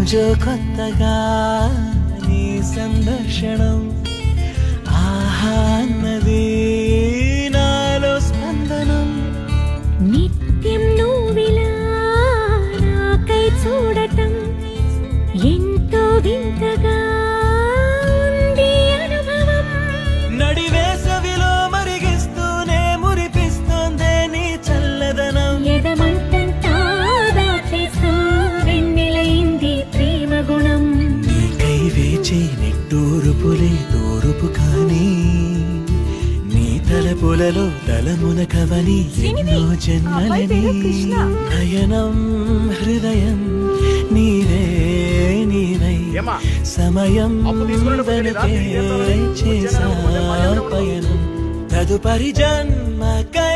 రోజు కొత్తగా నీ సందర్శనం ఆహా అన్నది నాలో స్పందనం నిత్యం నువ్విలా నాకై చూడటం ఎంతో వింతగా ఉంది అనుభవం. నడివేసవిలో మరిగిస్తూనే మురిపిస్తోందే నీ చల్లదనం ఎదమంటంతా దాచేస్తూ వెన్నెలైంది ప్రేమ గుణం. నీకై వేచే నిట్టూరుపులే తూరుపు కానీ నీ తలపులలో తలమునకవని ఎన్నో జన్మలని నయనం హృదయం నీవే నీవై సమయం వెనుకే చేసా పయనం తదుపరి జన్మకై